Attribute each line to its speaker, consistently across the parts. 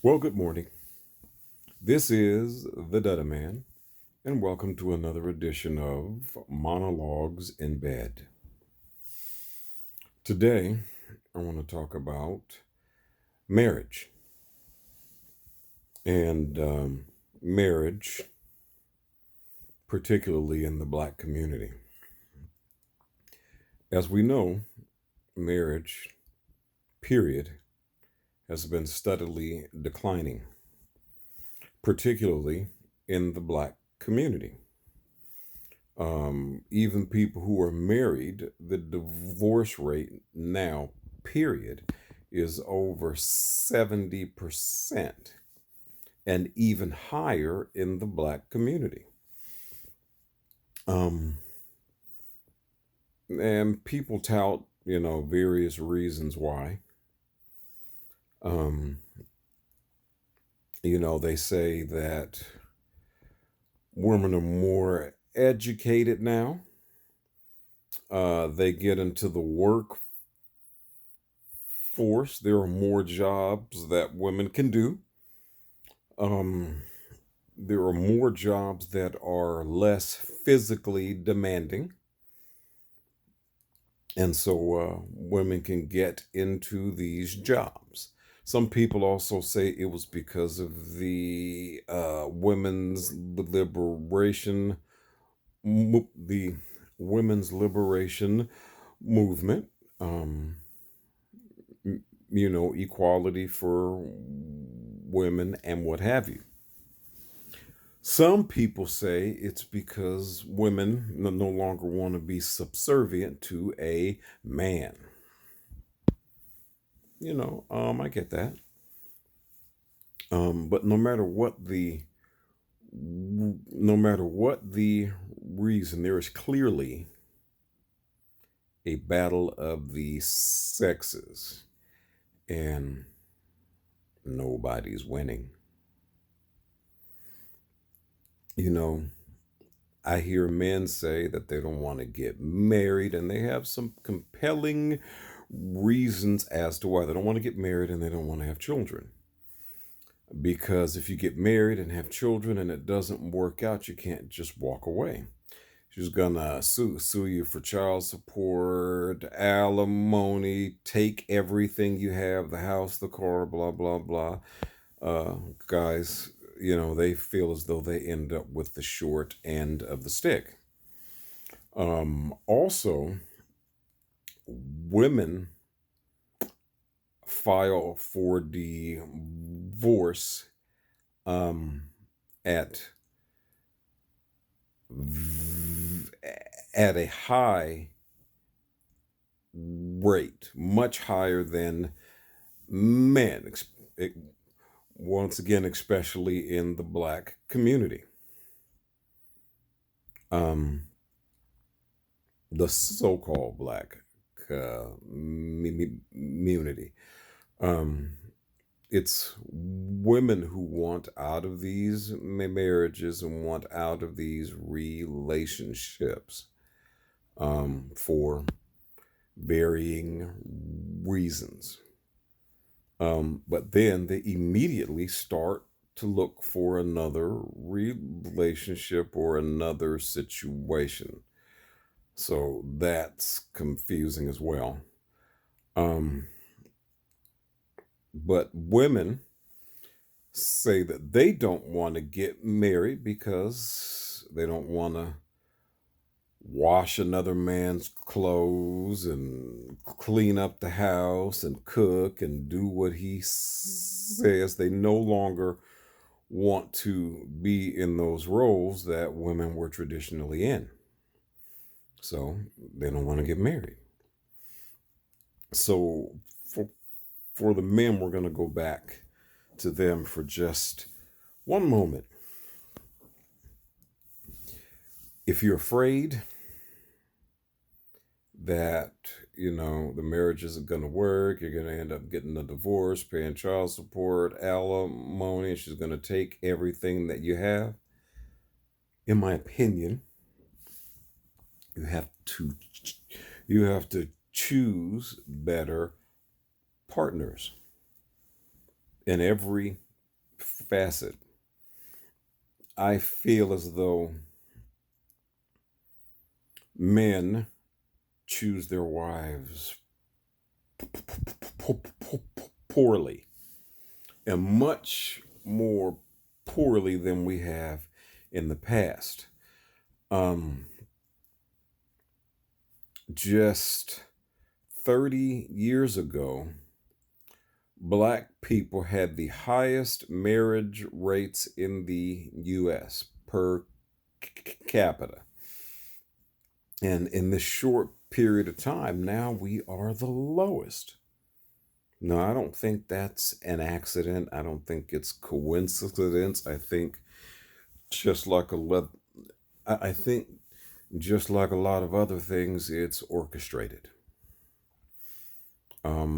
Speaker 1: Well, good morning. This is the Dutta Man, and welcome to another edition of Monologs in Bed. Today, I want to talk about marriage and marriage, particularly in the Black community. As we know, marriage, period, has been steadily declining, particularly in the Black community. Even people who are married, the divorce rate now, period, is over 70% and even higher in the Black community. Um, and people tout, various reasons why. Um, they say that women are more educated now. They get into the workforce. There are more jobs that women can do. Um, there are more jobs that are less physically demanding. And so women can get into these jobs. Some people also say it was because of the the women's liberation movement. Um, equality for women and what have you. Some people say it's because women no longer want to be subservient to a man. I get that. But no matter what the reason, there is clearly a battle of the sexes, and nobody's winning. You know, I hear men say that they don't want to get married, and they have some compelling reasons as to why they don't want to get married and they don't want to have children. Because if you get married and have children and it doesn't work out, you can't just walk away. She's gonna sue you for child support, alimony, take everything you have, the house, the car, blah blah blah. Guys, they feel as though they end up with the short end of the stick. Also, women file for divorce um, at at a high rate, much higher than men. Once again, especially in the Black community. Um, the so-called Black community. Um, it's women who want out of these marriages and want out of these relationships for varying reasons. But then they immediately start to look for another relationship or another situation. So that's confusing as well. Um, but women say that they don't want to get married because they don't want to wash another man's clothes and clean up the house and cook and do what he says. They no longer want to be in those roles that women were traditionally in. So they don't want to get married. So for the men, we're going to go back to them for just one moment. If you're afraid that the marriage isn't going to work, you're going to end up getting a divorce, paying child support, alimony, and she's going to take everything that you have, in my opinion, you have to choose better partners in every facet, I feel as though men choose their wives poorly, and much more poorly than we have in the past. Um, just 30 years ago, Black people had the highest marriage rates in the US per capita. And in this short period of time, now we are the lowest. No, I don't think that's an accident. I don't think it's coincidence. I think just like I think just like a lot of other things, it's orchestrated.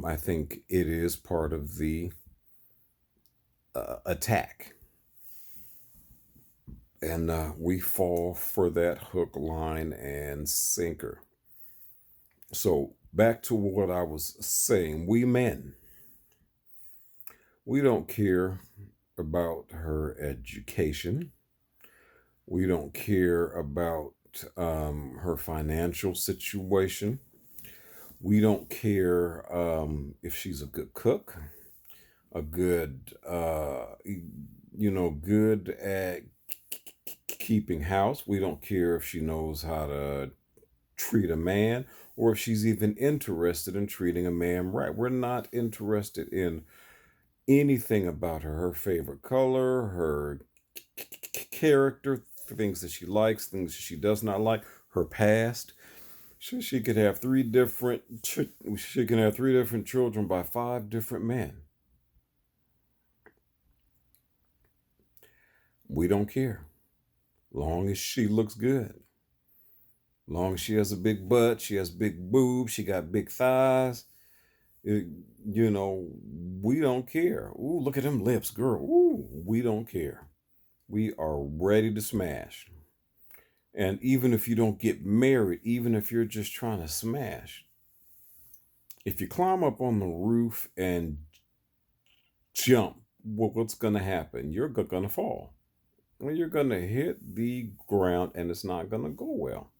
Speaker 1: I think it is part of the attack, and we fall for that hook, line, and sinker. So back to what I was saying, we men, we don't care about her education. We don't care about her financial situation. We don't care if she's a good cook, a good, good at keeping house. We don't care if she knows how to treat a man or if she's even interested in treating a man right. We're not interested in anything about her, her favorite color, her character, things that she likes, things that she does not like, her past. She could have she can have three different children by five different men. We don't care. Long as she looks good. Long as she has a big butt, she has big boobs, she got big thighs. it- you know, we don't care. Ooh, look at them lips, girl. Ooh, we don't care. We are ready to smash. And even if you don't get married, even if you're just trying to smash, if you climb up on the roof and jump, what's going to happen? You're going to fall. You're going to hit the ground and it's not going to go well.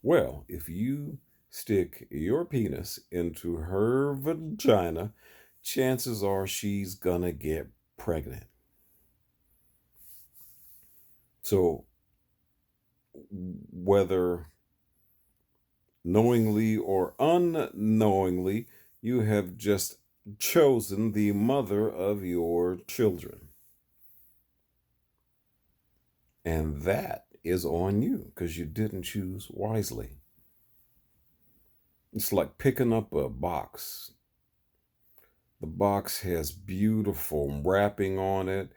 Speaker 1: Well, if you stick your penis into her vagina, chances are she's going to get pregnant. So, whether knowingly or unknowingly, you have just chosen the mother of your children. And that is on you because you didn't choose wisely. It's like picking up a box. The box has beautiful wrapping on it.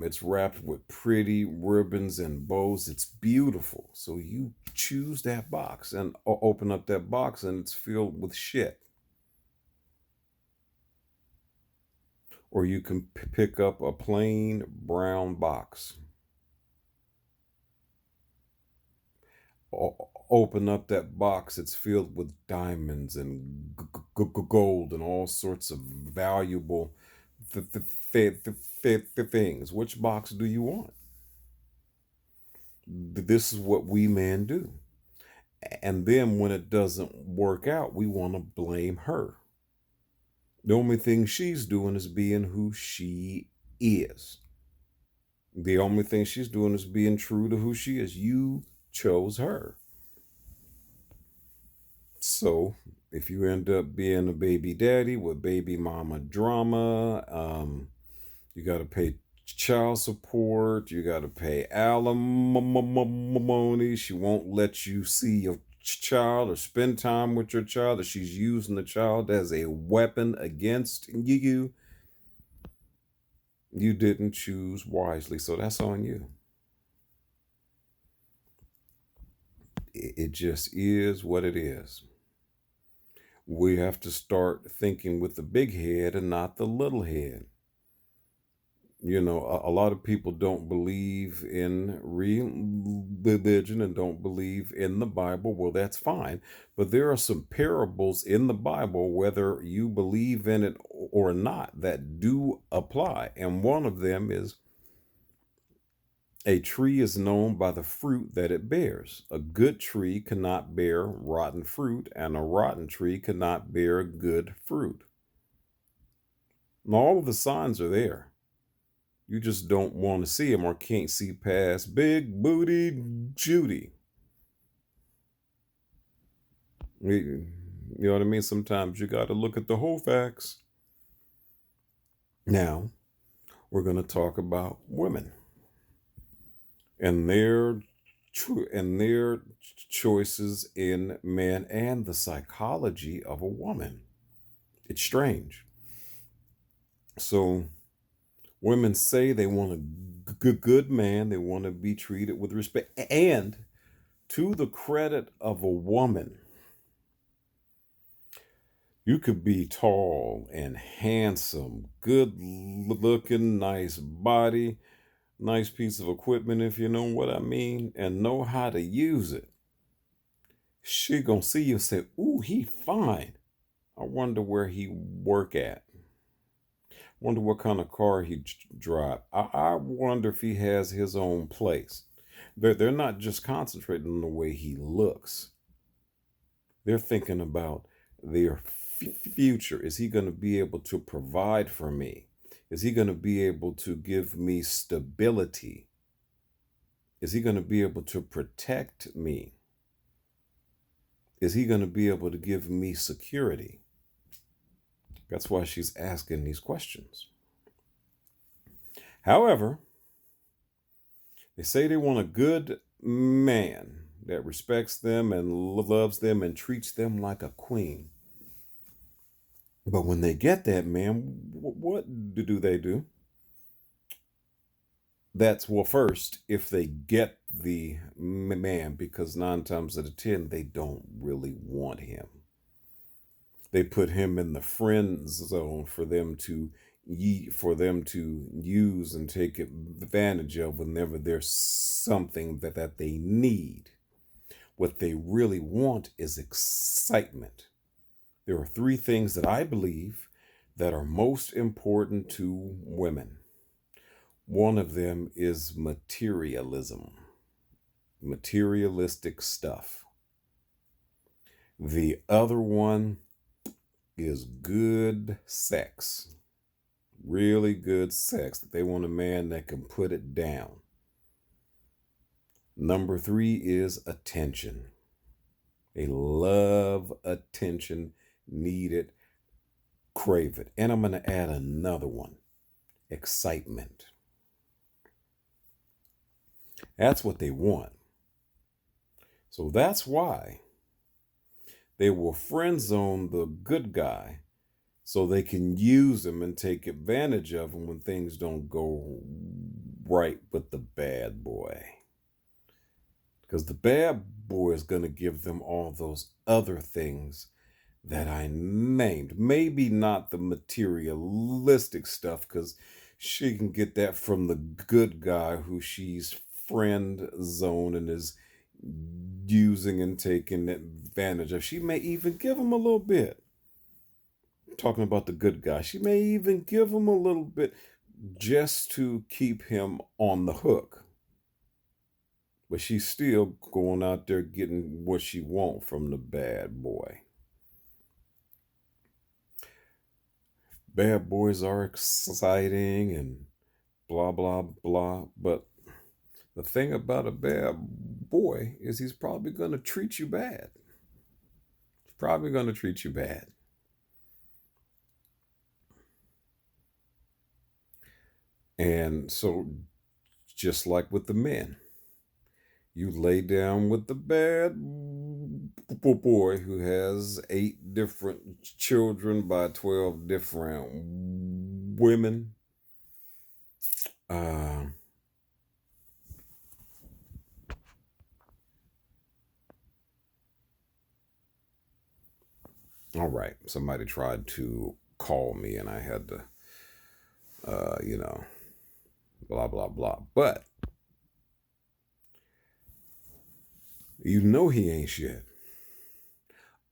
Speaker 1: It's wrapped with pretty ribbons and bows. It's beautiful. So you choose that box and open up that box and it's filled with shit. Or you can pick up a plain brown box. Open up that box, it's filled with diamonds and gold and all sorts of valuable things. Which box do you want? This is what we men do. And then when it doesn't work out, we want to blame her. The only thing she's doing is being who she is. The only thing she's doing is being true to who she is. You chose her. So if you end up being a baby daddy with baby mama drama, you got to pay child support, you got to pay alimony. She won't let you see your child or spend time with your child, or she's using the child as a weapon against you. You didn't choose wisely, so that's on you. It just is what it is. We have to start thinking with the big head and not the little head. A lot of people don't believe in religion and don't believe in the Bible. Well, that's fine. But there are some parables in the Bible, whether you believe in it or not, that do apply. And one of them is a tree is known by the fruit that it bears. A good tree cannot bear rotten fruit, and a rotten tree cannot bear good fruit. And all of the signs are there. You just don't want to see them or can't see past big booty Judy. You know what I mean? Sometimes you got to look at the whole facts. Now, we're going to talk about women and their choices in men and the psychology of a woman. It's strange. So, women say they want a good man, they want to be treated with respect. And to the credit of a woman, you could be tall and handsome, good looking, nice body, nice piece of equipment, if you know what I mean, and know how to use it. She gonna see you and say, "Ooh, he fine. I wonder where he work at. Wonder what kind of car he drive. I wonder if he has his own place." They're not just concentrating on the way he looks. They're thinking about their future. Is he going to be able to provide for me? Is he going to be able to give me stability? Is he going to be able to protect me? Is he going to be able to give me security? That's why she's asking these questions. However, they say they want a good man that respects them and loves them and treats them like a queen. But when they get that man, what do they do? Well, first, if they get the man, because 9 times out of 10, they don't really want him. They put him in the friend zone for them to use and take advantage of whenever there's something that they need. What they really want is excitement. There are 3 things that I believe that are most important to women. One of them is materialism, materialistic stuff. The other one is good sex, really good sex. They want a man that can put it down. Number 3 is attention. They love attention, need it, crave it. And I'm going to add another one, excitement. That's what they want. So that's why they will friend zone the good guy so they can use him and take advantage of him when things don't go right with the bad boy. Because the bad boy is going to give them all those other things that I named. Maybe not the materialistic stuff, because she can get that from the good guy who she's friend zone and is using and taking advantage of. She may even give him a little bit. Talking about the good guy, she may even give him a little bit just to keep him on the hook. But she's still going out there getting what she wants from the bad boy. Bad boys are exciting and blah, blah, blah. But the thing about a bad boy is he's probably going to treat you bad. He's probably going to treat you bad. And so, just like with the men, you lay down with the bad boy who has 8 different children by 12 different women. All right, somebody tried to call me and I had to, blah, blah, blah. But you know he ain't shit.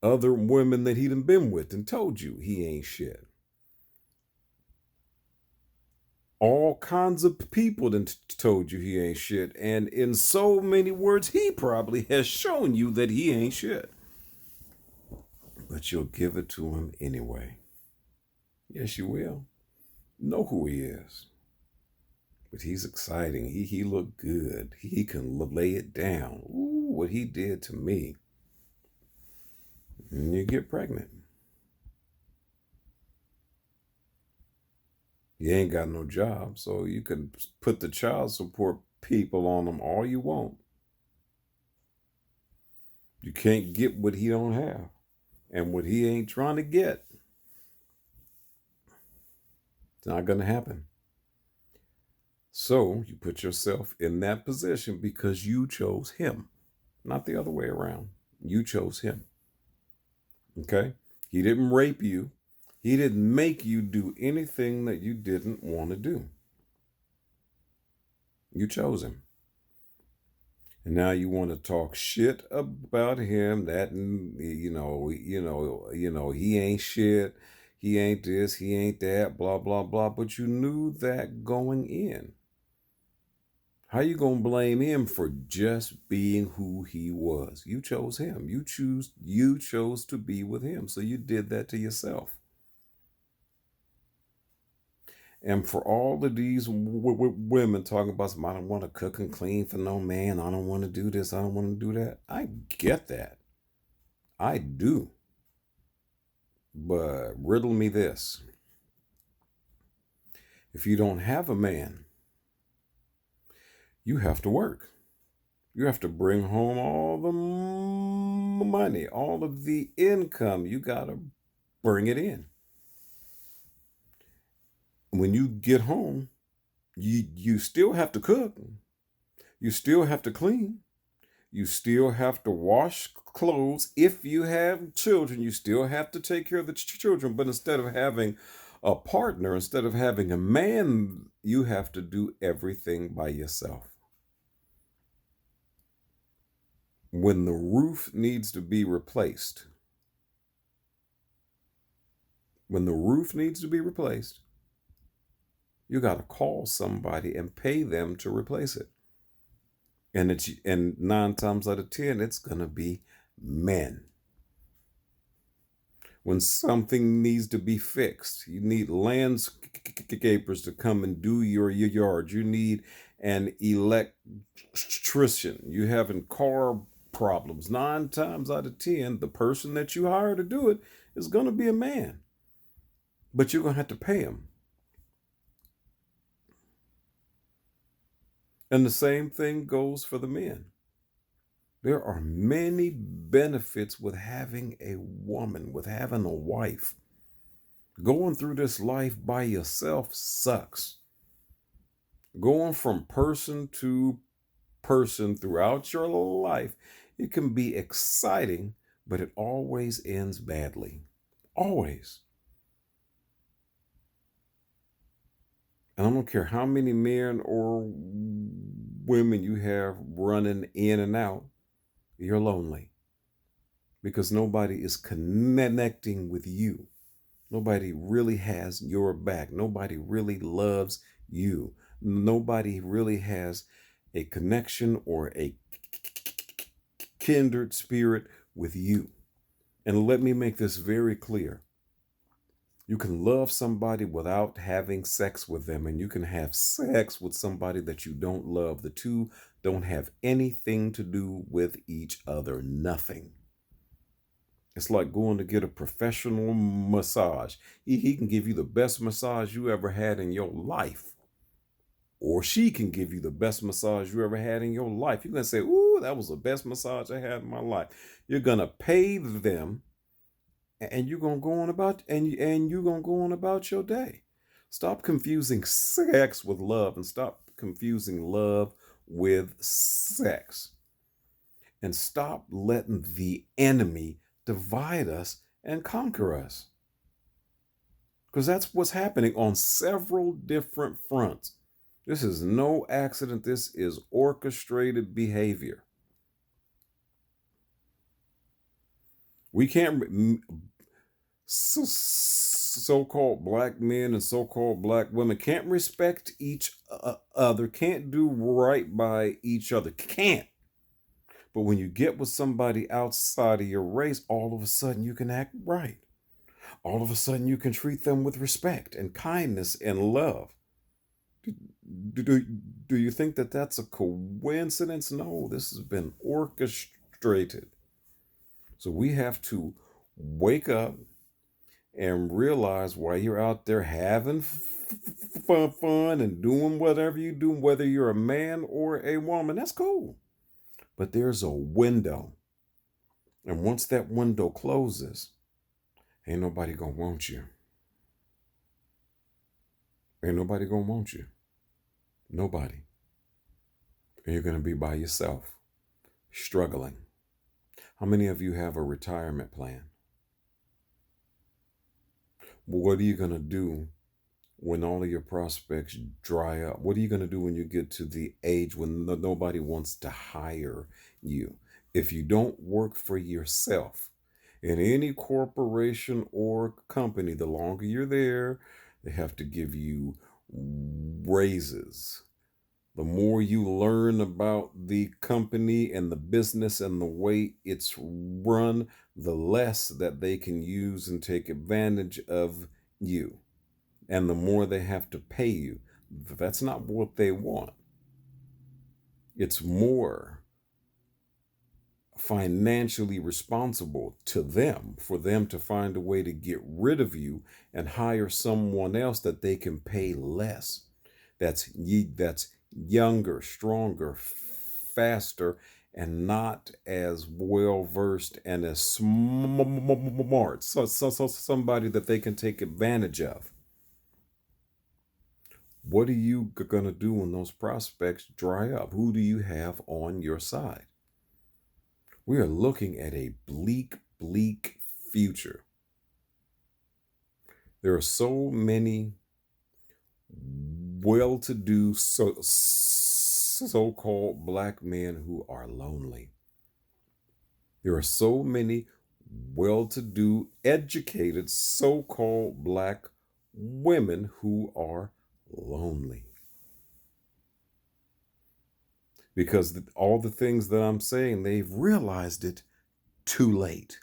Speaker 1: Other women that he done been with and told you he ain't shit. All kinds of people done told you he ain't shit. And in so many words, he probably has shown you that he ain't shit. But you'll give it to him anyway. Yes, you will. Know who he is. But he's exciting. He looked good. He can lay it down. Ooh, what he did to me. And you get pregnant. You ain't got no job, so you can put the child support people on him all you want. You can't get what he don't have. And what he ain't trying to get. It's not going to happen. So you put yourself in that position because you chose him, not the other way around. You chose him. Okay? He didn't rape you. He didn't make you do anything that you didn't want to do. You chose him. And now you want to talk shit about him that he ain't shit. He ain't this, he ain't that, blah, blah, blah. But you knew that going in. How you gonna blame him for just being who he was? You chose him. You chose to be with him. So you did that to yourself. And for all of these women talking about, I don't want to cook and clean for no man. I don't want to do this. I don't want to do that. I get that. I do. But riddle me this. If you don't have a man, you have to work. You have to bring home all the money, all of the income. You got to bring it in. When you get home, you still have to cook. You still have to clean. You still have to wash clothes. If you have children, you still have to take care of the children. But instead of having a partner, instead of having a man, you have to do everything by yourself. When the roof needs to be replaced, you got to call somebody and pay them to replace it. And 9 times out of 10, it's going to be men. When something needs to be fixed, you need landscapers to come and do your yard. You need an electrician. You having car problems. 9 times out of 10, the person that you hire to do it is going to be a man. But you're going to have to pay him. And the same thing goes for the men. There are many benefits with having a woman, with having a wife. Going through this life by yourself sucks. Going from person to person throughout your life, it can be exciting, but it always ends badly. Always. And I don't care how many men or women you have running in and out, you're lonely. Because nobody is connecting with you. Nobody really has your back. Nobody really loves you. Nobody really has a connection or a kindred spirit with you. And let me make this very clear. You can love somebody without having sex with them, and you can have sex with somebody that you don't love. The two don't have anything to do with each other. Nothing. It's like going to get a professional massage. He can give you the best massage you ever had in your life. Or she can give you the best massage you ever had in your life. You're going to say, ooh, that was the best massage I had in my life. You're going to pay them. And you're gonna go on about your day. Stop confusing sex with love, and stop confusing love with sex. And stop letting the enemy divide us and conquer us. Because that's what's happening on several different fronts. This is no accident. This is orchestrated behavior. We can't, so-called black men and so-called black women can't respect each other, can't do right by each other, can't. But when you get with somebody outside of your race, all of a sudden you can act right. All of a sudden you can treat them with respect and kindness and love. Do you think that that's a coincidence? No, this has been orchestrated. So we have to wake up and realize while you're out there having fun and doing whatever you do, whether you're a man or a woman, that's cool. But there's a window. And once that window closes, ain't nobody gonna want you. Ain't nobody gonna want you. Nobody. And you're gonna be by yourself, struggling. How many of you have a retirement plan? What are you gonna do when all of your prospects dry up? What are you going to do when you get to the age when nobody wants to hire you? If you don't work for yourself in any corporation or company, the longer you're there, they have to give you raises. The more you learn about the company and the business and the way it's run, the less that they can use and take advantage of you, and the more they have to pay you. That's not what they want. It's more financially responsible to them for them to find a way to get rid of you and hire someone else that they can pay less. That's younger, stronger, faster, and not as well versed and as smart. So somebody that they can take advantage of. What are you going to do when those prospects dry up? Who do you have on your side? We are looking at a bleak, bleak future. There are so many well-to-do so-called black men who are lonely. There are so many well-to-do, educated so-called black women who are lonely. Because all the things that I'm saying, they've realized it too late.